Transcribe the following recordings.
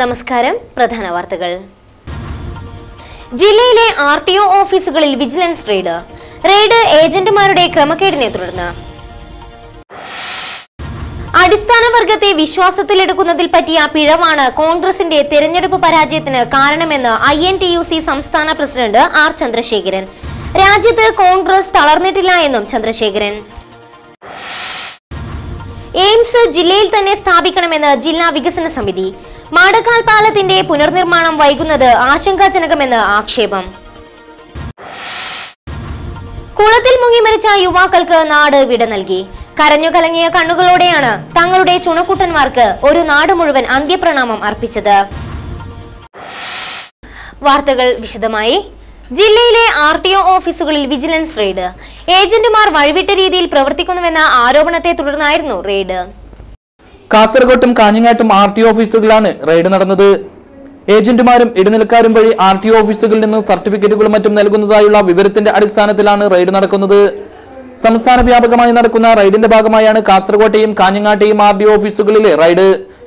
നമസ്കാരം. പ്രധാന വാർത്തകൾ. ജില്ലയിലെ ആർടിഒ ഓഫീസുകളിൽ വിജിലൻസ് റെയ്ഡ് ഏജന്റുമാരുടെ ക്രമക്കേടിനെ തുടർന്ന്. അടിസ്ഥാന വർഗത്തെ വിശ്വാസത്തിലെടുക്കുന്നതിൽ പറ്റിയ പിഴവാണ് കോൺഗ്രസിന്റെ തെരഞ്ഞെടുപ്പ് പരാജയത്തിന് കാരണമെന്ന് INTUC സംസ്ഥാന പ്രസിഡന്റ് R ചന്ദ്രശേഖരൻ. രാജ്യത്ത് കോൺഗ്രസ് തളർന്നിട്ടില്ല എന്നും ചന്ദ്രശേഖരൻ. എയിംസ് ജില്ലയിൽ തന്നെ സ്ഥാപിക്കണമെന്ന് ജില്ലാ വികസന സമിതി. മാടക്കാൽ പാലത്തിന്റെ പുനർനിർമ്മാണം വൈകുന്നത് ആശങ്കാജനകമെന്ന് ആക്ഷേപം. കുളത്തിൽ മുങ്ങി മരിച്ച യുവാക്കൾക്ക് നാട് വിട നൽകി. കരഞ്ഞു കലങ്ങിയ കണ്ണുകളോടെയാണ് തങ്ങളുടെ ചുണക്കുട്ടന്മാർക്ക് ഒരു നാട് മുഴുവൻ അന്ത്യപ്രണാമം അർപ്പിച്ചത്. വാർത്തകൾ വിശദമായി. ജില്ലയിലെ ആർടിഒ ഓഫീസുകളിൽ വിജിലൻസ് റെയ്ഡ്. ഏജന്റുമാർ വഴിവിട്ട രീതിയിൽ പ്രവർത്തിക്കുന്നുവെന്ന ആരോപണത്തെ തുടർന്നായിരുന്നു റെയ്ഡ്. കാസർഗോട്ടും കാഞ്ഞങ്ങാട്ടും ആർടിഒ ഓഫീസുകളിലാണ് റെയ്ഡ് നടന്നത്. ഏജന്റുമാരും ഇടനിലക്കാരും വഴി ആർടിഒ ഓഫീസുകളിൽ നിന്ന് സർട്ടിഫിക്കറ്റുകളും മറ്റും നൽകുന്നതായുള്ള വിവരത്തിന്റെ അടിസ്ഥാനത്തിലാണ് റെയ്ഡ് നടക്കുന്നത്. സംസ്ഥാന വ്യാപകമായി നടക്കുന്ന റെയ്ഡിന്റെ ഭാഗമായാണ് കാസർഗോട്ടെയും കാഞ്ഞങ്ങാട്ടെയും ആർടിഒ ഓഫീസുകളിലെ റെയ്ഡ്.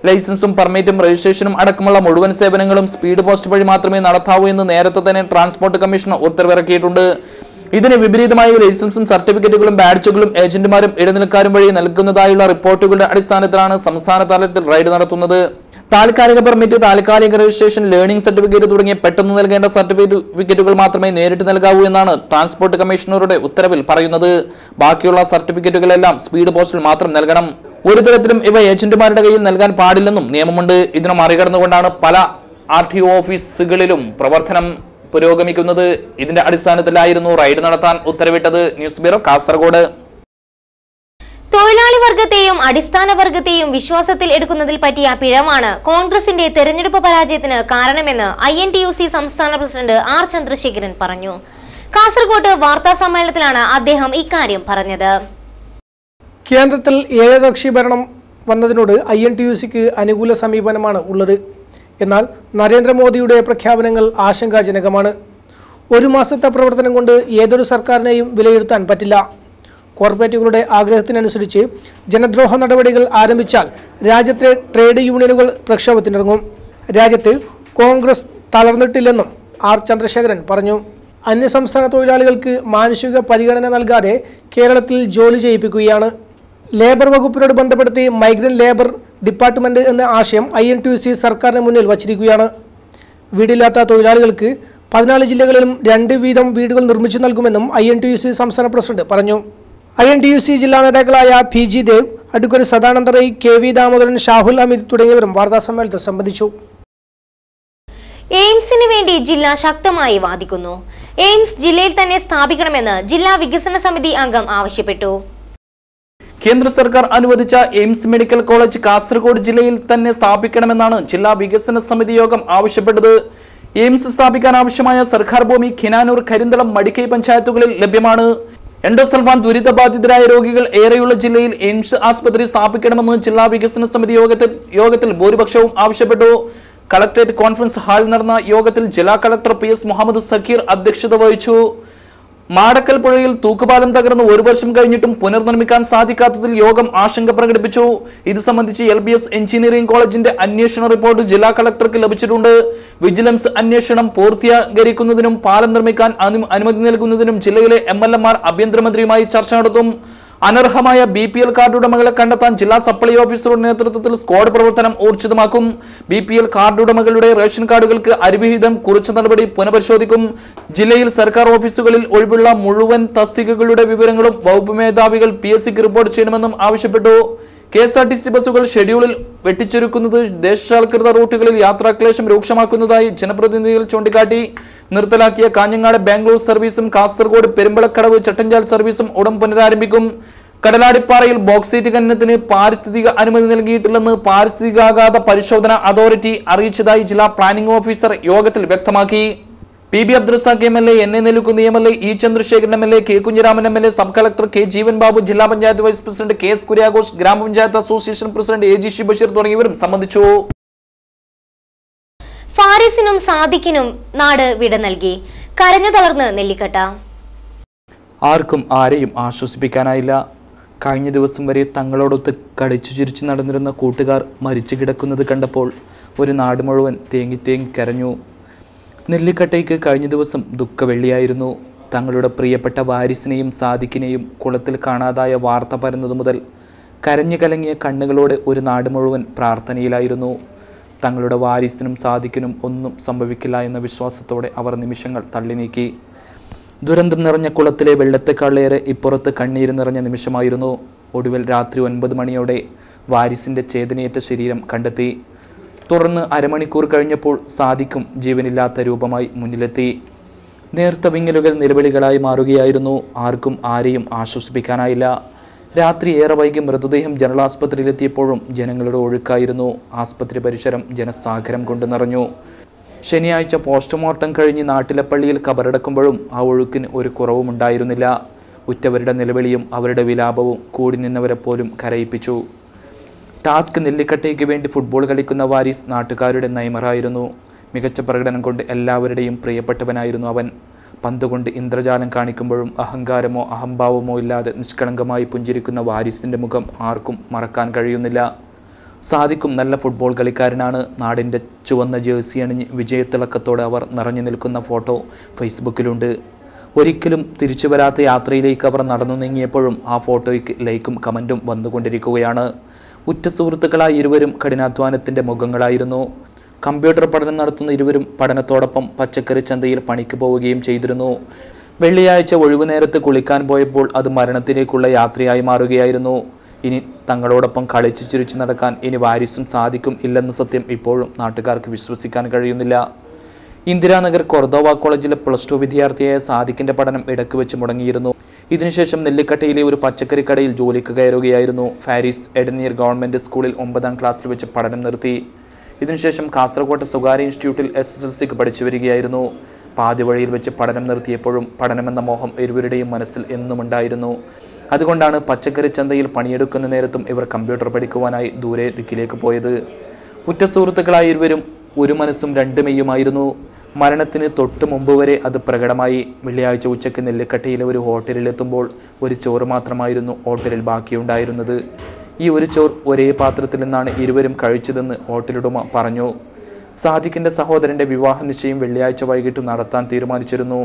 ലൈസൻസും പെർമിറ്റും രജിസ്ട്രേഷനും അടക്കമുള്ള മുഴുവൻ സേവനങ്ങളും സ്പീഡ് പോസ്റ്റ് വഴി മാത്രമേ നടത്താവൂ എന്ന് നേരത്തെ തന്നെ ട്രാൻസ്പോർട്ട് കമ്മീഷൻ ഉത്തരവിറക്കിയിട്ടുണ്ട്. ഇതിന് വിപരീതമായി ലൈസൻസും സർട്ടിഫിക്കറ്റുകളും ബാഡ്ജുകളും ഏജന്റുമാരും ഇടനിലക്കാരും വഴി നൽകുന്നതായുള്ള റിപ്പോർട്ടുകളുടെ അടിസ്ഥാനത്തിലാണ് സംസ്ഥാന തലത്തിൽ റെയ്ഡ് നടത്തുന്നത്. താൽക്കാലിക പെർമിറ്റ്, താൽക്കാലിക രജിസ്ട്രേഷൻ, ലേണിംഗ് സർട്ടിഫിക്കറ്റ് തുടങ്ങിയ പെട്ടെന്ന് നൽകേണ്ട സർട്ടിഫിക്കറ്റുകൾ മാത്രമേ നേരിട്ട് നൽകാവൂ എന്നാണ് ട്രാൻസ്പോർട്ട് കമ്മീഷണറുടെ ഉത്തരവിൽ പറയുന്നത്. ബാക്കിയുള്ള സർട്ടിഫിക്കറ്റുകളെല്ലാം സ്പീഡ് പോസ്റ്റിൽ മാത്രം നൽകണം. ഒരു തരത്തിലും ഇവ ഏജന്റുമാരുടെ കയ്യിൽ നൽകാൻ പാടില്ലെന്നും നിയമമുണ്ട്. ഇതിനെ മറികടന്നുകൊണ്ടാണ് പല ആർടിഒ ഓഫീസുകളിലും പ്രവർത്തനം പുരോഗമിക്കുന്നത്. ഇതിന്റെ അടിസ്ഥാനത്തിലായിരുന്നു റെയ്ഡ് നടത്താൻ ഉത്തരവിട്ടത്. News bureau, Kasaragod. തൊഴിലാളി വർഗത്തെയും അടിസ്ഥാന വർഗത്തെയും വിശ്വാസത്തിൽ എടുക്കുന്നതിൽ പറ്റിയ പിഴവാണ് കോൺഗ്രസിന്റെ തെരഞ്ഞെടുപ്പ് പരാജയത്തിന് കാരണമെന്ന് INTUC സംസ്ഥാന പ്രസിഡന്റ് R ചന്ദ്രശേഖരൻ പറഞ്ഞു. കാസർഗോഡ് വാർത്താ സമ്മേളനത്തിലാണ് അദ്ദേഹം ഇക്കാര്യം പറഞ്ഞത്. കേന്ദ്രത്തിൽ ഏകകക്ഷി ഭരണം വന്നതിനോട് INTUCക്ക് അനുകൂല സമീപനമാണ് ഉള്ളത്. എന്നാൽ നരേന്ദ്രമോദിയുടെ പ്രഖ്യാപനങ്ങൾ ആശങ്കാജനകമാണ്. ഒരു മാസത്തെ പ്രവർത്തനം കൊണ്ട് ഏതൊരു സർക്കാരിനെയും വിലയിരുത്താൻ പറ്റില്ല. കോർപ്പറേറ്റുകളുടെ ആഗ്രഹത്തിനനുസരിച്ച് ജനദ്രോഹ നടപടികൾ ആരംഭിച്ചാൽ രാജ്യത്തെ ട്രേഡ് യൂണിയനുകൾ പ്രക്ഷോഭത്തിനിറങ്ങും. രാജ്യത്ത് കോൺഗ്രസ് തളർന്നിട്ടില്ലെന്നും R ചന്ദ്രശേഖരൻ പറഞ്ഞു. അന്യസംസ്ഥാന തൊഴിലാളികൾക്ക് മാനുഷിക പരിഗണന നൽകാതെ കേരളത്തിൽ ജോലി ചെയ്യിപ്പിക്കുകയാണ്. ലേബർ വകുപ്പിനോട് ബന്ധപ്പെടുത്തി മൈഗ്രന്റ് ലേബർ ഡിപ്പാർട്ട്മെന്റ് എന്ന ആശയം INTUC സർക്കാരിന് മുന്നിൽ വച്ചിരിക്കുകയാണ്. വീടില്ലാത്ത തൊഴിലാളികൾക്ക് 14 ജില്ലകളിലും 2 വീതം വീടുകൾ നിർമ്മിച്ചു നൽകുമെന്നും INTUC സംസ്ഥാന പ്രസിഡന്റ് പറഞ്ഞു. INTUC ജില്ലാ നേതാക്കളായ PG ദേവ്, അഡ്വക്കേറ്റ് സദാനന്ദ റൈ, KV ദാമോദരൻ, ഷാഹുൽ അമിത് തുടങ്ങിയവരും വാർത്താസമ്മേളനത്തിൽ സംബന്ധിച്ചു. എയിംസിന് വേണ്ടി ജില്ല ശക്തമായി വാദിക്കുന്നു. എയിംസ് ജില്ലയിൽ തന്നെ സ്ഥാപിക്കണമെന്ന് ജില്ലാ വികസന സമിതി അംഗം ആവശ്യപ്പെട്ടു. കേന്ദ്ര സർക്കാർ അനുവദിച്ച എയിംസ് മെഡിക്കൽ കോളേജ് കാസർഗോഡ് ജില്ലയിൽ തന്നെ സ്ഥാപിക്കണമെന്നാണ് ജില്ലാ വികസന സമിതി യോഗം ആവശ്യപ്പെട്ടത്. എയിംസ് സ്ഥാപിക്കാൻ ആവശ്യമായ സർക്കാർ ഭൂമി കിനാനൂർ, കരിന്തളം, മടിക്കൈ പഞ്ചായത്തുകളിൽ ലഭ്യമാണ്. എൻഡോസൾഫാൻ ദുരിതബാധിതരായ രോഗികൾ ഏറെയുള്ള ജില്ലയിൽ എയിംസ് ആസ്പത്രി സ്ഥാപിക്കണമെന്ന് ജില്ലാ വികസന സമിതി യോഗത്തിൽ ഭൂരിപക്ഷവും ആവശ്യപ്പെട്ടു. കളക്ടറേറ്റ് കോൺഫറൻസ് ഹാളിൽ നടന്ന യോഗത്തിൽ ജില്ലാ കളക്ടർ PS മുഹമ്മദ് സക്കീർ അധ്യക്ഷത വഹിച്ചു. മാടക്കൽ പുഴയിൽ തൂക്കുപാലം തകർന്ന് 1 വർഷം കഴിഞ്ഞിട്ടും പുനർനിർമ്മിക്കാൻ സാധിക്കാത്തതിൽ യോഗം ആശങ്ക പ്രകടിപ്പിച്ചു. ഇത് സംബന്ധിച്ച് LBS എഞ്ചിനീയറിംഗ് കോളേജിന്റെ അന്വേഷണ റിപ്പോർട്ട് ജില്ലാ കളക്ടർക്ക് ലഭിച്ചിട്ടുണ്ട്. വിജിലൻസ് അന്വേഷണം പൂർത്തിയാകരിക്കുന്നതിനും പാലം നിർമ്മിക്കാൻ അനുമതി നൽകുന്നതിനും ജില്ലയിലെ MLAമാർ ആഭ്യന്തരമന്ത്രിയുമായി ചർച്ച നടത്തും. അനർഹമായ BPL കാർഡ് ഉടമകളെ കണ്ടെത്താൻ ജില്ലാ സപ്ലൈ ഓഫീസറുടെ നേതൃത്വത്തിൽ സ്ക്വാഡ് പ്രവർത്തനം ഊർജിതമാക്കും. BPL കാർഡ് ഉടമകളുടെ റേഷൻ കാർഡുകൾക്ക് അരിവിഹിതം കുറച്ച നടപടി പുനഃപരിശോധിക്കും. ജില്ലയിൽ സർക്കാർ ഓഫീസുകളിൽ ഒഴിവുള്ള മുഴുവൻ തസ്തികകളുടെ വിവരങ്ങളും വകുപ്പ് മേധാവികൾ PSCക്ക് റിപ്പോർട്ട് ചെയ്യണമെന്നും ആവശ്യപ്പെട്ടു. KSRTC ബസ്സുകൾ ഷെഡ്യൂളിൽ വെട്ടിച്ചുരുക്കുന്നത് ദേശസാൽകൃത റൂട്ടുകളിൽ യാത്രാക്ലേശം രൂക്ഷമാക്കുന്നതായി ജനപ്രതിനിധികൾ ചൂണ്ടിക്കാട്ടി. നിർത്തലാക്കിയ കാഞ്ഞങ്ങാട് ബാംഗ്ലൂർ സർവീസും കാസർഗോഡ് പെരുമ്പളക്കടവ് ചട്ടഞ്ചാൽ സർവീസും ഉടൻ പുനരാരംഭിക്കും. കടലാടിപ്പാറയിൽ ബോക്സൈറ്റ് ഖനനത്തിന് പാരിസ്ഥിതിക അനുമതി നൽകിയിട്ടില്ലെന്ന് പാരിസ്ഥിതികാഘാത പരിശോധന അതോറിറ്റി അറിയിച്ചതായി ജില്ലാ പ്ലാനിംഗ് ഓഫീസർ യോഗത്തിൽ വ്യക്തമാക്കി. PB Abdurazak MLA, NA Nellikkunnu MLA, E Chandrasekharan MLA, K Kunhiraman MLA, sub collector K Jeevan Babu, ജില്ലാ panchayat vice president KS Kuriakose, gramapanchayat association president AG Basheer തുടങ്ങിയവരും സംബന്ധിച്ചു. ഫാരിസിനും സാദിഖിനും നാട് വിട നൽകി. കരഞ്ഞു തളർന്ന് നെല്ലിക്കട്ട. ആർക്കും ആരെയും ആശ്വസിപ്പിക്കാനായില്ല. കഴിഞ്ഞ ദിവസം വരെ തങ്ങളോടൊത്ത് കളിച്ചു ചിരിച്ചു നടന്നിരുന്ന കൂട്ടുകാർ മരിച്ചു കിടക്കുന്നത് കണ്ടപ്പോൾ ഒരു നാട് മുഴുവൻ തേങ്ങി തേങ്ങി കരഞ്ഞു. നെല്ലിക്കട്ടയ്ക്ക് കഴിഞ്ഞ ദിവസം ദുഃഖവെള്ളിയായിരുന്നു. തങ്ങളുടെ പ്രിയപ്പെട്ട വാരിസിനെയും സാദിഖിനെയും കുളത്തിൽ കാണാതായ വാർത്ത പരന്നതു മുതൽ കരഞ്ഞു കലങ്ങിയ കണ്ണുകളോടെ ഒരു നാട് മുഴുവൻ പ്രാർത്ഥനയിലായിരുന്നു. തങ്ങളുടെ വാരിസിനും സാദിഖിനും ഒന്നും സംഭവിക്കില്ല എന്ന വിശ്വാസത്തോടെ അവർ നിമിഷങ്ങൾ തള്ളി നീക്കി. ദുരന്തം നിറഞ്ഞ കുളത്തിലെ വെള്ളത്തെക്കാളേറെ ഇപ്പുറത്ത് കണ്ണീര് നിറഞ്ഞ നിമിഷമായിരുന്നു. ഒടുവിൽ രാത്രി 9 മണിയോടെ വാരിസിൻ്റെ ചേതനയേറ്റ ശരീരം കണ്ടെത്തി. തുടർന്ന് അരമണിക്കൂർ കഴിഞ്ഞപ്പോൾ സാദിഖും ജീവനില്ലാത്ത രൂപമായി മുന്നിലെത്തി. നേർത്ത വിങ്ങലുകൾ നിലവിളികളായി മാറുകയായിരുന്നു. ആർക്കും ആരെയും ആശ്വസിപ്പിക്കാനായില്ല. രാത്രി ഏറെ വൈകി മൃതദേഹം ജനറൽ ആസ്പത്രിയിലെത്തിയപ്പോഴും ജനങ്ങളുടെ ഒഴുക്കായിരുന്നു. ആസ്പത്രി പരിസരം ജനസാഗരം കൊണ്ട് നിറഞ്ഞു. ശനിയാഴ്ച പോസ്റ്റ്മോർട്ടം കഴിഞ്ഞ് നാട്ടിലെ പള്ളിയിൽ കബറടക്കുമ്പോഴും ആ ഒഴുക്കിന് ഒരു കുറവുമുണ്ടായിരുന്നില്ല. ഉറ്റവരുടെ നിലവിളിയും അവരുടെ വിലാപവും കൂടി നിന്നവരെ പോലും കരയിപ്പിച്ചു. ടാസ്ക് നെല്ലിക്കട്ടയ്ക്ക് വേണ്ടി ഫുട്ബോൾ കളിക്കുന്ന വാരിസ് നാട്ടുകാരുടെ നെയ്മറായിരുന്നു. മികച്ച പ്രകടനം കൊണ്ട് എല്ലാവരുടെയും പ്രിയപ്പെട്ടവനായിരുന്നു അവൻ. പന്തുകൊണ്ട് ഇന്ദ്രജാലം കാണിക്കുമ്പോഴും അഹങ്കാരമോ അഹംഭാവമോ ഇല്ലാതെ നിഷ്കളങ്കമായി പുഞ്ചിരിക്കുന്ന വാരിസിൻ്റെ മുഖം ആർക്കും മറക്കാൻ കഴിയുന്നില്ല. സാദിഖും നല്ല ഫുട്ബോൾ കളിക്കാരനാണ്. നാടിൻ്റെ ചുവന്ന ജേഴ്സി അണിഞ്ഞ് വിജയത്തിളക്കത്തോടെ അവർ നിറഞ്ഞു നിൽക്കുന്ന ഫോട്ടോ ഫേസ്ബുക്കിലുണ്ട്. ഒരിക്കലും തിരിച്ചു വരാത്ത യാത്രയിലേക്ക് അവർ നടന്നു നീങ്ങിയപ്പോഴും ആ ഫോട്ടോയ്ക്ക് ലൈക്കും കമൻറ്റും വന്നുകൊണ്ടിരിക്കുകയാണ്. ഉറ്റ സുഹൃത്തുക്കളായ ഇരുവരും കഠിനാധ്വാനത്തിൻ്റെ മുഖങ്ങളായിരുന്നു. കമ്പ്യൂട്ടർ പഠനം നടത്തുന്ന ഇരുവരും പഠനത്തോടൊപ്പം പച്ചക്കറി ചന്തയിൽ പണിക്ക് പോവുകയും ചെയ്തിരുന്നു. വെള്ളിയാഴ്ച ഒഴിവുനേരത്ത് കുളിക്കാൻ പോയപ്പോൾ അത് മരണത്തിലേക്കുള്ള യാത്രയായി മാറുകയായിരുന്നു. ഇനി തങ്ങളോടൊപ്പം കളിച്ചു ചിരിച്ചു നടക്കാൻ ഇനി വാരിസും സാദിഖും ഇല്ലെന്ന സത്യം ഇപ്പോഴും നാട്ടുകാർക്ക് വിശ്വസിക്കാൻ കഴിയുന്നില്ല. ഇന്ദിരാനഗർ കൊർദോവ കോളേജിലെ +2 വിദ്യാർത്ഥിയായ സാദിഖിൻ്റെ പഠനം ഇടയ്ക്ക് വെച്ച് മുടങ്ങിയിരുന്നു. ഇതിനുശേഷം നെല്ലിക്കട്ടയിലെ ഒരു പച്ചക്കറി കടയിൽ ജോലിക്ക് കയറുകയായിരുന്നു. ഫാരിസ് എഡനിയർ ഗവൺമെൻറ് സ്കൂളിൽ 9ാം ക്ലാസ്സിൽ വെച്ച് പഠനം നിർത്തി. ഇതിനുശേഷം കാസർഗോഡ് സ്വകാര്യ ഇൻസ്റ്റിറ്റ്യൂട്ടിൽ SSLCക്ക് പഠിച്ചു വരികയായിരുന്നു. പാതി വഴിയിൽ വെച്ച് പഠനം നിർത്തിയപ്പോഴും പഠനമെന്ന മോഹം ഇരുവരുടെയും മനസ്സിൽ എന്നുമുണ്ടായിരുന്നു. അതുകൊണ്ടാണ് പച്ചക്കറി ചന്തയിൽ പണിയെടുക്കുന്ന നേരത്തും ഇവർ കമ്പ്യൂട്ടർ പഠിക്കുവാനായി ദൂരെ ദിക്കിലേക്ക് പോയത്. ഉറ്റ സുഹൃത്തുക്കളായ ഇരുവരും ഒരു മനസ്സും രണ്ട് മെയ്യുമായിരുന്നു. മരണത്തിന് തൊട്ട് മുമ്പ് വരെ അത് പ്രകടമായി. വെള്ളിയാഴ്ച ഉച്ചയ്ക്ക് നെല്ലിക്കട്ടയിലെ ഒരു ഹോട്ടലിലെത്തുമ്പോൾ ഒരു ചോറ് മാത്രമായിരുന്നു ഹോട്ടലിൽ ബാക്കിയുണ്ടായിരുന്നത്. ഈ ഒരു ചോറ് ഒരേ പാത്രത്തിൽ നിന്നാണ് ഇരുവരും കഴിച്ചതെന്ന് ഹോട്ടലുടമ പറഞ്ഞു. സാദിഖിൻ്റെ സഹോദരൻ്റെ വിവാഹ നിശ്ചയം വെള്ളിയാഴ്ച വൈകിട്ട് നടത്താൻ തീരുമാനിച്ചിരുന്നു.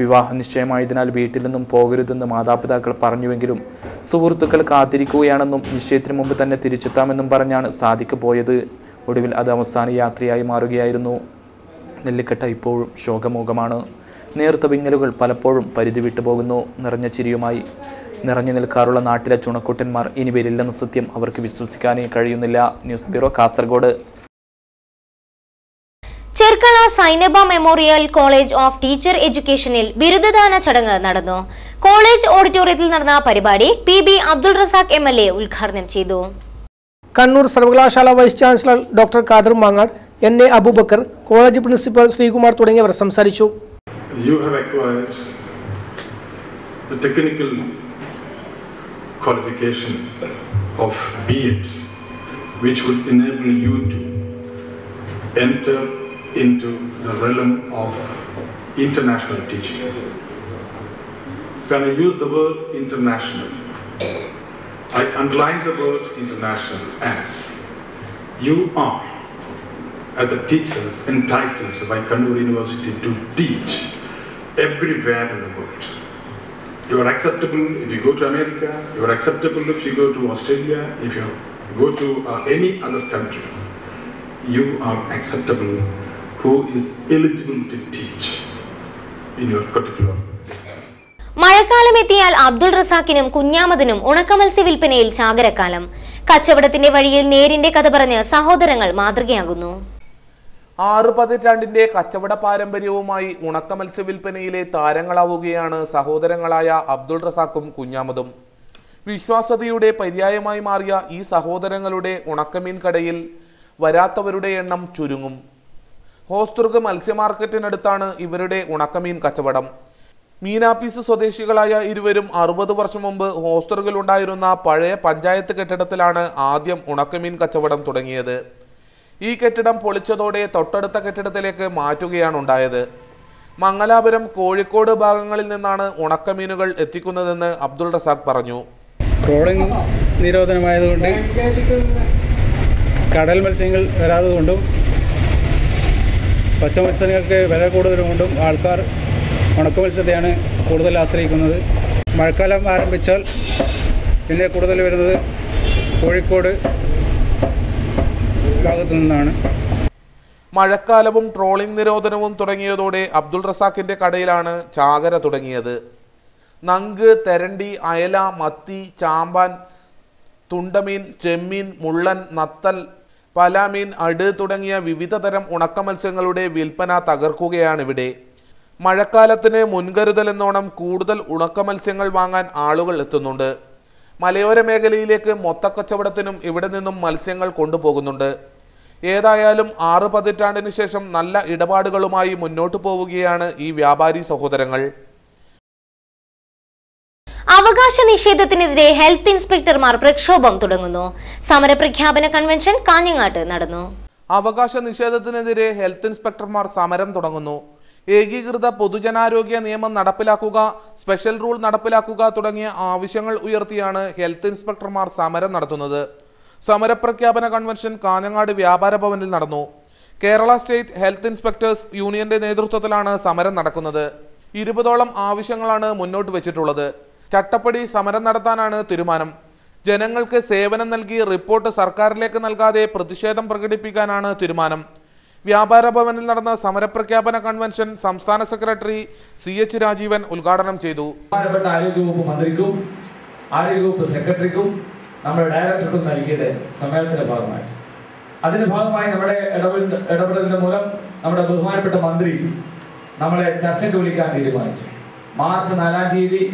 വിവാഹ നിശ്ചയമായതിനാൽ വീട്ടിൽ നിന്നും പോകരുതെന്ന് മാതാപിതാക്കൾ പറഞ്ഞുവെങ്കിലും സുഹൃത്തുക്കൾ കാത്തിരിക്കുകയാണെന്നും നിശ്ചയത്തിന് മുമ്പ് തന്നെ തിരിച്ചെത്താമെന്നും പറഞ്ഞാണ് സാദിഖ് പോയത്. ഒടുവിൽ അത് അവസാന യാത്രയായി മാറുകയായിരുന്നു. നെല്ലിക്കട്ട ഇപ്പോഴും ശോകമുഖമാണ്. നേർത്ത വിങ്ങലുകൾ പലപ്പോഴും പരിധി വിട്ടുപോകുന്നു. നിറഞ്ഞ ചിരിയുമായി നിറഞ്ഞു നിൽക്കാറുള്ള നാട്ടിലെ ചുണക്കുട്ടന്മാർ ഇനി വരില്ലെന്ന സത്യം അവർക്ക് വിശ്വസിക്കാനേ കഴിയുന്നില്ല. News bureau, Kasaragod. Cherkala Zainaba memorial college of teacher എഡ്യൂക്കേഷനിൽ ബിരുദദാന ചടങ്ങ് നടന്നു. കോളേജ് ഓഡിറ്റോറിയത്തിൽ നടന്ന പരിപാടി PB അബ്ദുൾ റസാഖ് MLA ഉദ്ഘാടനം ചെയ്തു. കണ്ണൂർ സർവകലാശാല vice chancellor doctor Khader Mangad, NA Abubacker, college principal Sreekumar തുടങ്ങിയവർ സംസാരിച്ചു. You have acquired the technical qualification of B.Ed, which would enable you to enter into the realm of international teaching. When I use the word international, I underline the word international as you are, as a teachers, entitled by Kannur University to teach everywhere in the world. You are acceptable if you go to America, you are acceptable if you go to Australia, if you go to any other countries. You are acceptable who is eligible to teach in your particular district. മഴക്കാലമെത്തിയാൽ Abdul റസാഖിനും കുഞ്ഞാമതിനും ഉണക്കമത്സ്യ വിൽപ്പനയിൽ ചാകരക്കാലം. കച്ചവടത്തിന്റെ വഴിയിൽ നേരിന്റെ കഥ പറഞ്ഞ് സഹോദരങ്ങൾ മാതൃകയാകുന്നു. 6 പതിറ്റാണ്ടിന്റെ കച്ചവട പാരമ്പര്യവുമായി ഉണക്കമത്സ്യ വിൽപ്പനയിലെ താരങ്ങളാവുകയാണ് സഹോദരങ്ങളായ അബ്ദുൾ റസാഖും കുഞ്ഞാമതും. വിശ്വാസ്യതയുടെ പര്യായമായി മാറിയ ഈ സഹോദരങ്ങളുടെ ഉണക്കമീൻ കടയിൽ വരാത്തവരുടെ എണ്ണം ചുരുങ്ങും. ഹോസ്ദുർഗ് മത്സ്യ മാർക്കറ്റിനടുത്താണ് ഇവരുടെ ഉണക്കമീൻ കച്ചവടം. മീനാപ്പീസ് സ്വദേശികളായ ഇരുവരും 60 വർഷം മുമ്പ് ഹോസ്ദുർഗിലുണ്ടായിരുന്ന പഴയ പഞ്ചായത്ത് കെട്ടിടത്തിലാണ് ആദ്യം ഉണക്കമീൻ കച്ചവടം തുടങ്ങിയത്. ഈ കെട്ടിടം പൊളിച്ചതോടെ തൊട്ടടുത്ത കെട്ടിടത്തിലേക്ക് മാറ്റുകയാണ് ഉണ്ടായത്. മംഗലാപുരം, കോഴിക്കോട് ഭാഗങ്ങളിൽ നിന്നാണ് ഉണക്കമീനുകൾ എത്തിക്കുന്നതെന്ന് അബ്ദുൾ റസാഖ് പറഞ്ഞു. ട്രോളിംഗ് നിരോധനമായതുകൊണ്ട് കടൽ മത്സ്യങ്ങൾ വരാത്തതുകൊണ്ടും പച്ചമത്സ്യങ്ങൾക്ക് വില കൂടുതലുകൊണ്ടും ആൾക്കാർ ഉണക്കമത്സ്യത്തെയാണ് കൂടുതൽ ആശ്രയിക്കുന്നത്. മഴക്കാലം ആരംഭിച്ചാൽ പിന്നെ കൂടുതൽ വരുന്നത് കോഴിക്കോട് ഭാഗത്തു നിന്നാണ്. മഴക്കാലവും ട്രോളിംഗ് നിരോധനവും തുടങ്ങിയതോടെ അബ്ദുൾ റസാഖിന്റെ കടയിലാണ് ചാകര തുടങ്ങിയത്. നങ്ക്, തെരണ്ടി, അയല, മത്തി, ചാമ്പാൻ, തുണ്ടമീൻ, ചെമ്മീൻ, മുള്ളൻ, നത്തൽ, പലാമീൻ, അട് തുടങ്ങിയ വിവിധ തരം ഉണക്കമത്സ്യങ്ങളുടെ വിൽപ്പന തകർക്കുകയാണിവിടെ. മഴക്കാലത്തിന് മുൻകരുതൽ എന്നോണം കൂടുതൽ ഉണക്കമത്സ്യങ്ങൾ വാങ്ങാൻ ആളുകൾ എത്തുന്നുണ്ട്. മലയോര മേഖലയിലേക്ക് മൊത്തക്കച്ചവടത്തിനും ഇവിടെ നിന്നും മത്സ്യങ്ങൾ കൊണ്ടുപോകുന്നുണ്ട്. ഏതായാലും 6 പതിറ്റാണ്ടിന് ശേഷം നല്ല ഇടപാടുകളുമായി മുന്നോട്ടു പോവുകയാണ് ഈ വ്യാപാരി സഹോദരങ്ങൾ. അവകാശ നിഷേധത്തിനെതിരെ ഹെൽത്ത് ഇൻസ്പെക്ടർമാർ പ്രക്ഷോഭം തുടങ്ങുന്നു. സമരപ്രഖ്യാപന കൺവെൻഷൻ കാഞ്ഞങ്ങാട്ട് നടന്നു. അവകാശ നിഷേധത്തിനെതിരെ ഹെൽത്ത് ഇൻസ്പെക്ടർമാർ സമരം തുടങ്ങുന്നു. ഏകീകൃത പൊതുജനാരോഗ്യ നിയമം നടപ്പിലാക്കുക, സ്പെഷ്യൽ റൂൾ നടപ്പിലാക്കുക തുടങ്ങിയ ആവശ്യങ്ങൾ ഉയർത്തിയാണ് ഹെൽത്ത് ഇൻസ്പെക്ടർമാർ സമരം നടത്തുന്നത്. സമരപ്രഖ്യാപന കൺവെൻഷൻ കാഞ്ഞങ്ങാട് വ്യാപാര ഭവനിൽ നടന്നു. കേരള സ്റ്റേറ്റ് ഹെൽത്ത് ഇൻസ്പെക്ടേഴ്സ് യൂണിയന്റെ നേതൃത്വത്തിലാണ് സമരം നടക്കുന്നത്. 20ഓളം ആവശ്യങ്ങളാണ് മുന്നോട്ട് വെച്ചിട്ടുള്ളത്. ചട്ടപ്പടി സമരം നടത്താനാണ് തീരുമാനം. ജനങ്ങൾക്ക് സേവനം നൽകി റിപ്പോർട്ട് സർക്കാരിലേക്ക് നൽകാതെ പ്രതിഷേധം പ്രകടിപ്പിക്കാനാണ് തീരുമാനം. വ്യാപാര ഭവനിൽ നടന്ന സമരപ്രഖ്യാപന കൺവെൻഷൻ സംസ്ഥാന സെക്രട്ടറി CH രാജീവൻ ഉദ്ഘാടനം ചെയ്തു. ആരോഗ്യവകുപ്പ് മന്ത്രിക്കും ആരോഗ്യവകുപ്പ് സെക്രട്ടറിക്കും നമ്മുടെ ഡയറക്ടർക്കും നൽകിയത് സമ്മേളനത്തിന്റെ ഭാഗമായി. അതിന്റെ ഭാഗമായി നമ്മുടെ ഇടപെടലിന്റെ മൂലം നമ്മുടെ ബഹുമാനപ്പെട്ട മന്ത്രി നമ്മളെ ചർച്ചയ്ക്ക് വിളിക്കാൻ തീരുമാനിച്ചു. മാർച്ച് 4-ാം തീയതി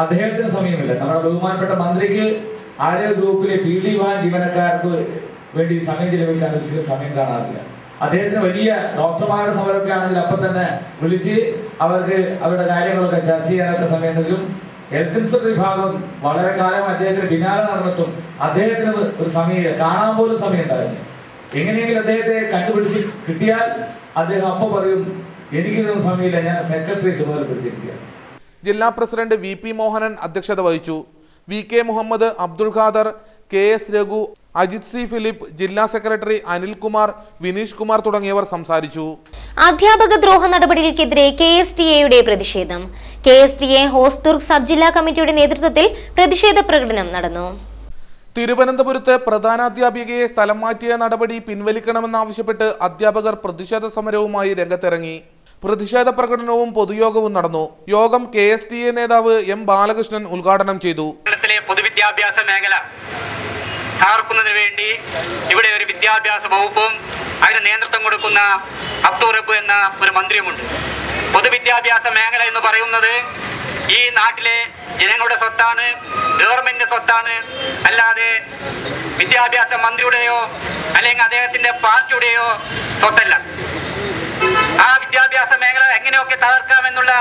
അദ്ദേഹത്തിന് സമയമില്ല. നമ്മുടെ ബഹുമാനപ്പെട്ട മന്ത്രിക്ക് ആരോഗ്യവകുപ്പിലെ ഫീൽഡ് വാൻ ജീവനക്കാർക്ക് വേണ്ടി സമയം ചെലവഴിക്കാൻ ഒരിക്കലും സമയം കാണാറില്ല. അദ്ദേഹത്തിന് വലിയ ഡോക്ടർമാരുടെ സമരമൊക്കെ ആണെങ്കിൽ അപ്പം തന്നെ വിളിച്ച് അവർക്ക് അവരുടെ കാര്യങ്ങളൊക്കെ ചർച്ച ചെയ്യാനൊക്കെ സമയമെങ്കിലും ഹെൽത്ത് ഇൻസ്പെക്ടർ വിഭാഗം വളരെ കാലം അദ്ദേഹത്തിന് പിന്നാലെ നടന്നിട്ടും അദ്ദേഹത്തിന് ഒരു സമയം കാണാൻ പോലും സമയം ഉണ്ടായിരുന്നു. എങ്ങനെയെങ്കിലും അദ്ദേഹത്തെ കണ്ടുപിടിച്ച് കിട്ടിയാൽ അദ്ദേഹം അപ്പം പറയും എനിക്കിതൊന്നും സമയമില്ല, ഞാൻ സെക്രട്ടറി ചുമതലപ്പെടുത്തിയിരിക്കുക. ജില്ലാ പ്രസിഡന്റ് VP മോഹനൻ അധ്യക്ഷത വഹിച്ചു. VK Muhammad, Abdul Khader, KS Raghu, Ajith C Philip, ജില്ലാ സെക്രട്ടറി അനിൽകുമാർ, വിനീഷ് കുമാർ തുടങ്ങിയവർ സംസാരിച്ചു. അധ്യാപക ദ്രോഹ നടപടികൾക്കെതിരെ KSTA പ്രതിഷേധം. KSTA ഹോസ്ദുർഗ് സബ് ജില്ലാ കമ്മിറ്റിയുടെ നേതൃത്വത്തിൽ പ്രതിഷേധ പ്രകടനം നടന്നു. തിരുവനന്തപുരത്ത് പ്രധാനാധ്യാപികയെ സ്ഥലം മാറ്റിയ നടപടി പിൻവലിക്കണമെന്നാവശ്യപ്പെട്ട് അധ്യാപകർ പ്രതിഷേധ സമരവുമായി രംഗത്തിറങ്ങി. പ്രതിഷേധ പ്രകടനവും പൊതുയോഗവും നടന്നു. യോഗം KSTA നേതാവ് M ബാലകൃഷ്ണൻ ഉദ്ഘാടനം ചെയ്തു. പൊതുവിദ്യാഭ്യാസ മേഖല തകർക്കുന്നതിന് വേണ്ടി ഇവിടെ ഒരു വിദ്യാഭ്യാസ വകുപ്പും അതിന് നേതൃത്വം കൊടുക്കുന്ന അബ്ദുൾ റബ്ബ് എന്ന ഒരു മന്ത്രിയുമുണ്ട്. പൊതുവിദ്യാഭ്യാസ മേഖല എന്ന് പറയുന്നത് ഈ നാട്ടിലെ ജനങ്ങളുടെ സ്വത്താണ്, ഗവൺമെന്റിന്റെ സ്വത്താണ്. അല്ലാതെ വിദ്യാഭ്യാസ മന്ത്രിയുടെയോ അല്ലെങ്കിൽ അദ്ദേഹത്തിന്റെ പാർട്ടിയുടെയോ സ്വത്തല്ല. ആ വിദ്യാഭ്യാസ മേഖല എങ്ങനെയൊക്കെ തകർക്കാമെന്നുള്ള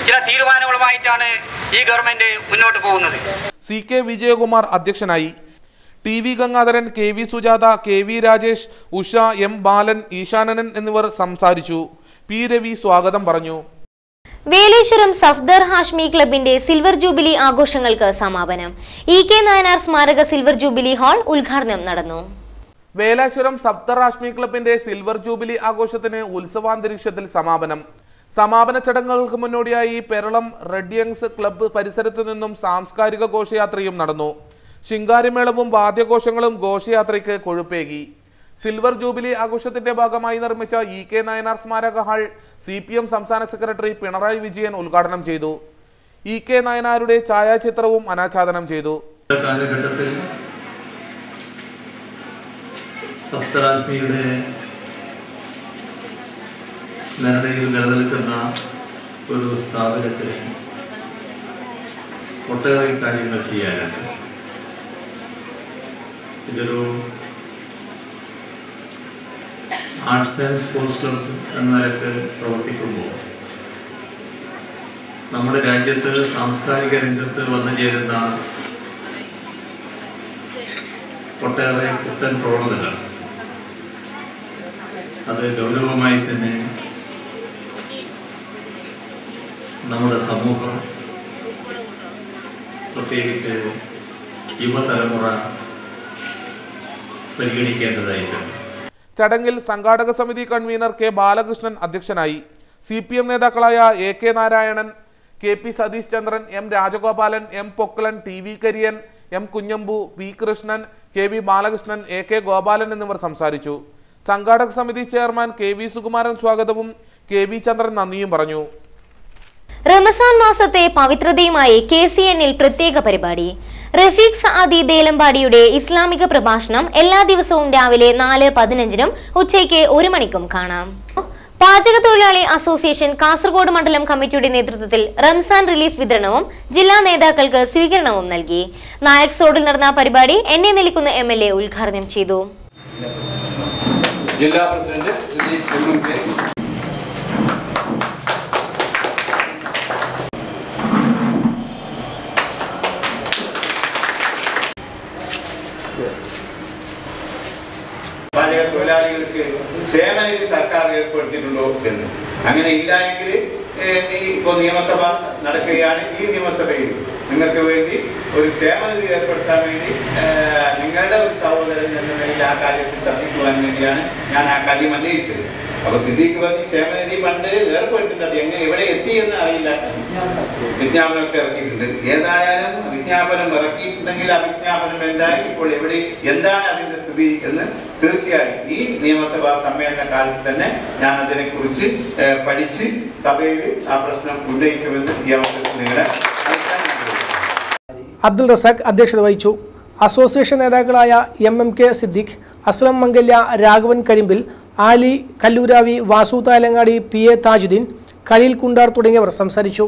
ചില തീരുമാനങ്ങളുമായിട്ടാണ് ഈ ഗവൺമെന്റ് മുന്നോട്ട് പോകുന്നത്. CK വിജയകുമാർ അധ്യക്ഷനായി. TV Gangadharan, KV Sujatha, KV Rajesh, Usha, M ബാലൻ, ഈശാനനൻ എന്നിവർ സംസാരിച്ചു. P രവി സ്വാഗതം പറഞ്ഞു. വേലേശ്വരം സഫ്ദർ ഹാഷ്മി ക്ലബിന്റെ സിൽവർ ജൂബിലി ആഘോഷങ്ങൾക്ക് സമാപനം. EK നായനാർ സ്മാരക സിൽവർ ജൂബിലി ഹാൾ ഉദ്ഘാടനം നടന്നു. വേലേശ്വരം സഫ്ദർ ഹാഷ്മി ക്ലബിന്റെ സിൽവർ ജൂബിലി ആഘോഷത്തിന് ഉത്സവാന്തരീക്ഷത്തിൽ സമാപനം. സമാപന ചടങ്ങുകൾക്ക് മുന്നോടിയായി പെരളം റെഡ് യങ്സ് ക്ലബ്ബ് പരിസരത്തു നിന്നും സാംസ്കാരിക ഘോഷയാത്രയും നടന്നു. ശിങ്കാരിമേളവും വാദ്യഘോഷങ്ങളും ഘോഷയാത്രയ്ക്ക് കൊഴുപ്പേകി. സിൽവർ ജൂബിലി ആഘോഷത്തിന്റെ ഭാഗമായി നിർമ്മിച്ച EK നായനാർ സ്മാരക ഹാൾ CPM സംസ്ഥാന സെക്രട്ടറി പിണറായി വിജയൻ ഉദ്ഘാടനം ചെയ്തു. EK നായനാരുടെ ഛായാചിത്രവും അനാച്ഛാദനം ചെയ്തു. കാലഘട്ടത്തിൽ സപ്തരാഷ്ട്രീയുടെ സ്മരണയിൽ നിലനിൽക്കുന്ന ഒരു സ്ഥാപനത്തിൽ ഒട്ടേറെ കാര്യങ്ങൾ ചെയ്യാനുണ്ട്. ഇതൊരു ആർട്സ് ആൻഡ് സ്പോർട്സ് ക്ലബ് എന്ന നിലക്ക് പ്രവർത്തിക്കുമ്പോൾ നമ്മുടെ രാജ്യത്ത് സാംസ്കാരിക രംഗത്ത് വന്നു ചേരുന്ന ഒട്ടേറെ പുത്തൻ പ്രവണതകൾ അത് ഗൗരവമായി തന്നെ നമ്മുടെ സമൂഹം, പ്രത്യേകിച്ച് യുവതലമുറ പരിഗണിക്കേണ്ടതായിട്ടുണ്ട്. ചടങ്ങിൽ സംഘാടക സമിതി കൺവീനർ കെ ബാലകൃഷ്ണൻ അധ്യക്ഷനായി. CPM നേതാക്കളായ AK Narayanan, KP Satheesh Chandran, M Rajagopalan, M പൊക്കളൻ, TV Kariyan, M Kunhambu, P Krishnan, KV Balakrishnan, AK Gopalan എന്നിവർ സംസാരിച്ചു. സംഘാടക സമിതി ചെയർമാൻ KV സുകുമാരൻ സ്വാഗതവും KV ചന്ദ്രൻ നന്ദിയും പറഞ്ഞു. റമസാൻ മാസത്തെ പവിത്രതയുമായി KCN-ൽ പ്രത്യേക പരിപാടി. റഫീഖ് സഅദി ദേലമ്പാടിയുടെ ഇസ്ലാമിക പ്രഭാഷണം എല്ലാ ദിവസവും രാവിലെ 4:15-നും ഉച്ചയ്ക്ക് 1 മണിക്കും കാണാം. പാചകത്തൊഴിലാളി അസോസിയേഷൻ കാസർഗോഡ് മണ്ഡലം കമ്മിറ്റിയുടെ നേതൃത്വത്തിൽ റംസാൻ റിലീഫ് വിതരണവും ജില്ലാ നേതാക്കൾക്ക് സ്വീകരണവും നൽകി. നായക് റോഡിൽ നടന്ന പരിപാടി എന്നെ നെല്ലിക്കുന്ന MLA ഉദ്ഘാടനം ചെയ്തു. ജില്ലാ പ്രസിഡന്റ് പാചക തൊഴിലാളികൾക്ക് ക്ഷേമനിധി സർക്കാർ ഏർപ്പെടുത്തിയിട്ടുണ്ടോ എന്ന്. അങ്ങനെ ഇല്ലായെങ്കിൽ ഇപ്പോൾ നിയമസഭ നടക്കുകയാണ്. ഈ നിയമസഭയിൽ നിങ്ങൾക്ക് വേണ്ടി ഒരു ക്ഷേമനിധി ഏർപ്പെടുത്താൻ വേണ്ടി നിങ്ങളുടെ ഒരു സഹോദരൻ എന്ന നിലയിൽ ആ കാര്യത്തിൽ ശ്രദ്ധിക്കുവാൻ വേണ്ടിയാണ് ഞാൻ ആ കാര്യം അന്വേഷിച്ചത്. അപ്പൊ സിദ്ദീഖ് പറഞ്ഞ് ക്ഷേമനിധി ഫണ്ട് ഏർപ്പെടുത്തുന്നത് എവിടെ എത്തി എന്ന് അറിയില്ല. വിജ്ഞാപനമൊക്കെ ഇറക്കിയിട്ടുണ്ട്. ഏതായാലും വിജ്ഞാപനം ഇറക്കിയിട്ടുണ്ടെങ്കിൽ ആ വിജ്ഞാപനം എന്തായി, ഇപ്പോൾ എന്താണ് അതിന്റെ സ്ഥിതി എന്ന് തീർച്ചയായും ഈ നിയമസഭാ സമ്മേളന കാലത്ത് തന്നെ ഞാൻ അതിനെക്കുറിച്ച് പഠിച്ച് സഭയിൽ ആ പ്രശ്നം ഉന്നയിക്കുമെന്ന് ഈ അവസരത്തിൽ നിങ്ങളെ അബ്ദുൾ റസാഖ് അധ്യക്ഷത വഹിച്ചു. അസോസിയേഷൻ നേതാക്കളായ MMK സിദ്ദീഖ്, അസ്ലം മംഗല്യ, രാഘവൻ കരിമ്പിൽ, ആലി കല്ലൂരാവി, വാസു താലങ്ങാടി, PA താജുദ്ദീൻ, ഖലീൽ കുണ്ടാർ തുടങ്ങിയവർ സംസാരിച്ചു.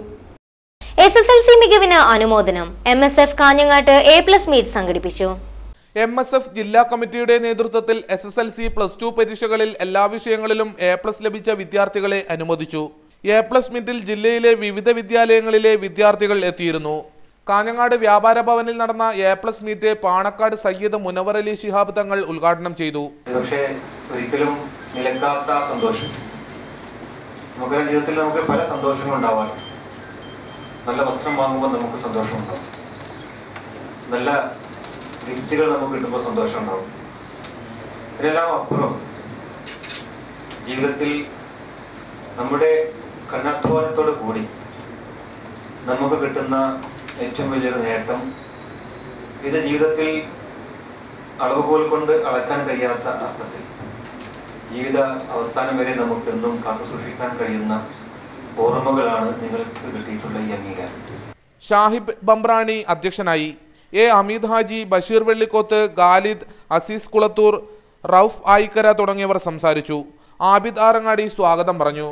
SSLC മികവിന് അനുമോദനം. MSF കാഞ്ഞങ്ങാട്ട് A+ മീറ്റ് സംഘടിപ്പിച്ചു. MSF ജില്ലാ കമ്മിറ്റിയുടെ നേതൃത്വത്തിൽ SSLC +2 പരീക്ഷകളിൽ എല്ലാ വിഷയങ്ങളിലും A+ ലഭിച്ച വിദ്യാർത്ഥികളെ അനുമോദിച്ചു. A+ മീറ്റിൽ ജില്ലയിലെ വിവിധ വിദ്യാലയങ്ങളിലെ വിദ്യാർത്ഥികൾ എത്തിയിരുന്നു. കാഞ്ഞങ്ങാട് വ്യാപാര ഭവനിൽ നടന്ന A+ മീറ്റ് പാണക്കാട് സയ്യിദ് മുനവർ അലി ശിഹാബ് തങ്ങൾ ഉദ്ഘാടനം ചെയ്തു. പക്ഷേ ഒരിക്കലും നിലക്കാത്ത സന്തോഷം. നമ്മുടെ ജീവിതത്തിൽ നമുക്ക് പല സന്തോഷങ്ങളും ഉണ്ടാവാം. നല്ല വസ്ത്രം വാങ്ങുമ്പോൾ നമുക്ക് സന്തോഷം ഉണ്ടാവും. നല്ല ഗിഫ്റ്റുകൾ നമുക്ക് കിട്ടുമ്പോൾ സന്തോഷം ഉണ്ടാവും. ഇതിനെല്ലാം അപ്പുറം ജീവിതത്തിൽ നമ്മുടെ കഠിനാധ്വാനത്തോട് കൂടി നമുക്ക് കിട്ടുന്ന ഏറ്റവും വലിയൊരു നേട്ടം, ഇത് ജീവിതത്തിൽ അളവുകോൽ കൊണ്ട് അളക്കാൻ കഴിയാത്ത അർത്ഥത്തിൽ ജീവിത അവസാനം വരെ നമുക്കെന്നും കാത്തു സൂക്ഷിക്കാൻ കഴിയുന്ന ഓർമ്മകളാണ് നിങ്ങൾക്ക് കിട്ടിയിട്ടുള്ള ഈ അംഗീകാരം. ഷാഹിബ് ബംബ്രാണി അധ്യക്ഷനായി. A ഹമീദ് ഹാജി, ബഷീർ വെള്ളിക്കോത്ത്, ഖാലിദ്, അസീസ് കുളത്തൂർ, റൌഫ് ആയിക്കര തുടങ്ങിയവർ സംസാരിച്ചു. ആബിദ് ആറങ്ങാടി സ്വാഗതം പറഞ്ഞു.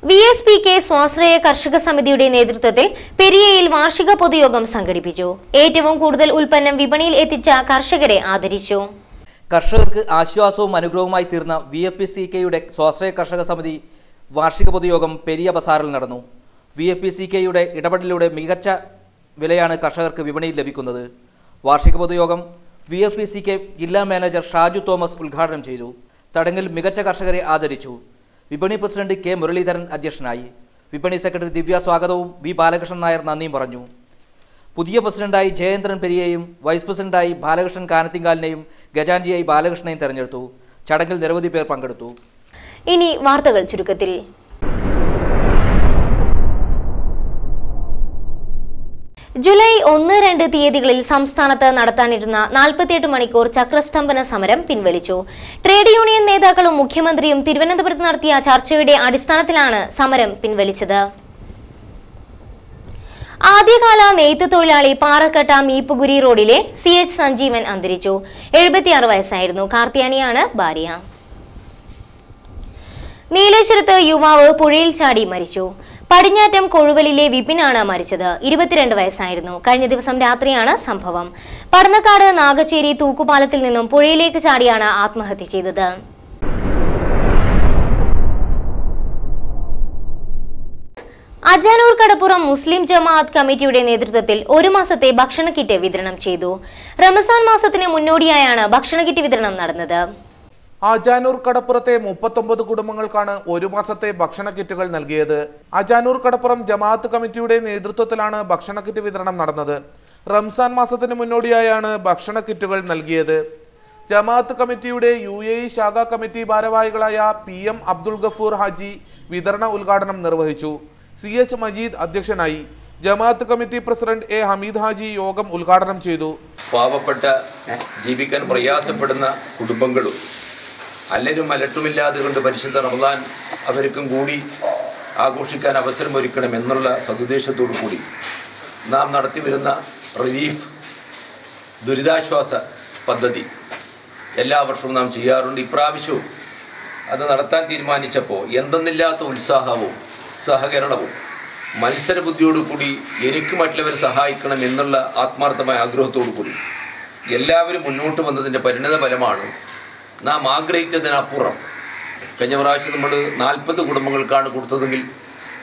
VSPK സ്വാശ്രയ കർഷക സമിതിയുടെ നേതൃത്വത്തിൽ പെരിയയിൽ വാർഷിക പൊതുയോഗം സംഘടിപ്പിച്ചു. ഏറ്റവും കൂടുതൽ ഉൽപ്പന്നം വിപണിയിൽ എത്തിച്ച കർഷകരെ ആദരിച്ചു. കർഷകർക്ക് ആശ്വാസവും അനുഗ്രഹവുമായി തീർന്ന VFPCKയുടെ സ്വാശ്രയ കർഷക സമിതി വാർഷിക പൊതുയോഗം പെരിയ ബസാറിൽ നടന്നു. VFPCKയുടെ ഇടപെടലിലൂടെ മികച്ച വിലയാണ് കർഷകർക്ക് വിപണിയിൽ ലഭിക്കുന്നത്. വാർഷിക പൊതുയോഗം VFPCK ജില്ലാ മാനേജർ ഷാജു തോമസ് ഉദ്ഘാടനം ചെയ്തു. ചടങ്ങിൽ മികച്ച കർഷകരെ ആദരിച്ചു. വിപണി പ്രസിഡന്റ് K മുരളീധരൻ അധ്യക്ഷനായി. വിപണി സെക്രട്ടറി ദിവ്യ സ്വാഗതവും V ബാലകൃഷ്ണൻ നായർ നന്ദിയും പറഞ്ഞു. പുതിയ പ്രസിഡന്റായി ജയേന്ദ്രൻ പെരിയയും വൈസ് പ്രസിഡന്റായി ബാലകൃഷ്ണൻ കാനത്തിങ്കാലിനെയും ഖജാൻജിയായി ബാലകൃഷ്ണനെയും തെരഞ്ഞെടുത്തു. ചടങ്ങിൽ നിരവധി പേർ പങ്കെടുത്തു. ഇനി വാർത്തകൾ ചുരുക്കത്തിൽ. ജൂലൈ 1-2 തീയതികളിൽ സംസ്ഥാനത്ത് നടത്താനിരുന്ന 48 മണിക്കൂർ ചക്രസ്തംഭന സമരം പിൻവലിച്ചു. ട്രേഡ് യൂണിയൻ നേതാക്കളും മുഖ്യമന്ത്രിയും തിരുവനന്തപുരത്ത് നടത്തിയ ചർച്ചയുടെ അടിസ്ഥാനത്തിലാണ് സമരം പിൻവലിച്ചത്. ആദ്യകാല നെയ്ത്ത് തൊഴിലാളി പാറക്കട്ട മീപ്പുകുരി റോഡിലെ CH സഞ്ജീവൻ അന്തരിച്ചു. 76 വയസ്സായിരുന്നു. കാർത്തിയാനിയാണ് ഭാര്യ. നീലേശ്വരത്ത് യുവാവ് പുഴയിൽ ചാടി മരിച്ചു. പടിഞ്ഞാറ്റം കൊഴുവലിലെ വിപിനാണ് മരിച്ചത്. 22 വയസ്സായിരുന്നു. കഴിഞ്ഞ ദിവസം രാത്രിയാണ് സംഭവം. പടന്നക്കാട് നാഗച്ചേരി തൂക്കുപാലത്തിൽ നിന്നും പുഴയിലേക്ക് ചാടിയാണ് ആത്മഹത്യ ചെയ്തത്. അജാനൂർ കടപ്പുറം മുസ്ലിം ജമാഅത്ത് കമ്മിറ്റിയുടെ നേതൃത്വത്തിൽ 1 മാസത്തെ ഭക്ഷണ കിറ്റ് വിതരണം ചെയ്തു. റമസാൻ മാസത്തിന് മുന്നോടിയായാണ് ഭക്ഷണ കിറ്റ് വിതരണം നടന്നത്. അജാനൂർ കടപ്പുറത്തെ 39 കുടുംബങ്ങൾക്കാണ് 1 മാസത്തെ ഭക്ഷണ കിറ്റുകൾ നൽകിയത്. അജാനൂർ കടപ്പുറം ജമാഅത്ത് കമ്മിറ്റിയുടെ നേതൃത്വത്തിലാണ് ഭക്ഷണ കിറ്റ് വിതരണം നടന്നത്. റംസാൻ മാസത്തിന് മുന്നോടിയായാണ് ഭക്ഷണ കിറ്റുകൾ നൽകിയത്. ജമാഅത്ത് കമ്മിറ്റിയുടെ UAE ശാഖാ കമ്മിറ്റി ഭാരവാഹികളായ PM അബ്ദുൾ ഗഫൂർ ഹാജി വിതരണ ഉദ്ഘാടനം നിർവഹിച്ചു. CH മജീദ് അധ്യക്ഷനായി. ജമാഅത്ത് committee president A Hameed Haji യോഗം ഉദ്ഘാടനം ചെയ്തു. പാവപ്പെട്ട ജീവിക്കാൻ പ്രയാസപ്പെടുന്ന കുടുംബങ്ങളും അല്ലലും അലട്ടുമില്ലാതെ കൊണ്ട് പരിശുദ്ധ റമദാൻ അവർക്കും കൂടി ആഘോഷിക്കാൻ അവസരമൊരുക്കണം എന്നുള്ള സതുദ്ദേശത്തോടു കൂടി നാം നടത്തിവരുന്ന റിലീഫ് ദുരിതാശ്വാസ പദ്ധതി എല്ലാ വർഷവും നാം ചെയ്യാറുണ്ട്. ഇപ്രാവശ്യവും അത് നടത്താൻ തീരുമാനിച്ചപ്പോൾ എന്തെന്നില്ലാത്ത ഉത്സാഹവും സഹകരണവും മത്സരബുദ്ധിയോടുകൂടി എനിക്ക് മറ്റുള്ളവരെ സഹായിക്കണം എന്നുള്ള ആത്മാർത്ഥമായ ആഗ്രഹത്തോടു കൂടി എല്ലാവരും മുന്നോട്ട് വന്നതിൻ്റെ പരിണിത ഫലമാണ് നാം ആഗ്രഹിച്ചതിനപ്പുറം. കഴിഞ്ഞ പ്രാവശ്യം നമ്മൾ 40 കുടുംബങ്ങൾക്കാണ് കൊടുത്തതെങ്കിൽ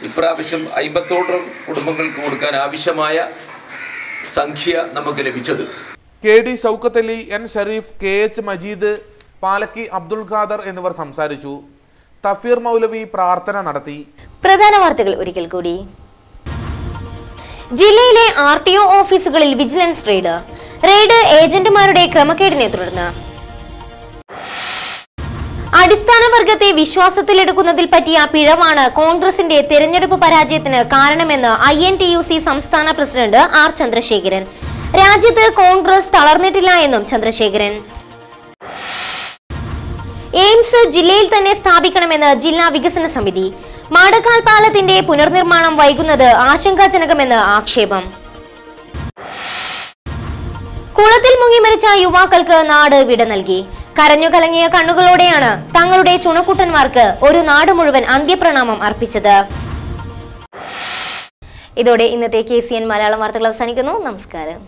ഇപ്രാവശ്യം 50ഓളം കുടുംബങ്ങൾക്ക് കൊടുക്കാൻ ആവശ്യമായ സംഖ്യ നമുക്ക് ലഭിച്ചത്. KD Shoukath Ali, N Sharif, KH Majeed, Palakki Abdul Khader എന്നിവർ സംസാരിച്ചു. തഫീർ മൗലവി പ്രാർത്ഥന നടത്തി. പ്രധാന വാർത്തകൾ ഒരിക്കൽ കൂടി. ജില്ലയിലെ RTO ഓഫീസുകളിൽ വിജിലൻസ് റെയ്ഡ് ഏജന്റുമാരുടെ ക്രമക്കേടിനെ തുടർന്ന്. അടിസ്ഥാന വർഗത്തെ വിശ്വാസത്തിലെടുക്കുന്നതിൽ പറ്റിയ പിഴവാണ് കോൺഗ്രസിന്റെ തെരഞ്ഞെടുപ്പ് പരാജയത്തിന് കാരണമെന്ന് INTUC സംസ്ഥാന പ്രസിഡന്റ് R ചന്ദ്രശേഖരൻ. രാജ്യത്ത് കോൺഗ്രസ് തളർന്നിട്ടില്ല എന്നും ചന്ദ്രശേഖരൻ. എയിംസ് ജില്ലയിൽ തന്നെ സ്ഥാപിക്കണമെന്ന് ജില്ലാ വികസന സമിതി. മാടക്കാൽ പാലത്തിന്റെ പുനർനിർമ്മാണം വൈകുന്നത് ആശങ്കാജനകമെന്ന് ആക്ഷേപം. കുളത്തിൽ മുങ്ങി മരിച്ച യുവാക്കൾക്ക് നാട് വിട നൽകി. കരഞ്ഞു കലങ്ങിയ കണ്ണുകളോടെയാണ് തങ്ങളുടെ ചുണക്കുട്ടന്മാർക്ക് ഒരു നാട് മുഴുവൻ അന്ത്യപ്രണാമം അർപ്പിച്ചത്. ഇതോടെ ഇന്നത്തെ KCN മലയാളം വാർത്തകൾ അവസാനിക്കുന്നു. നമസ്കാരം.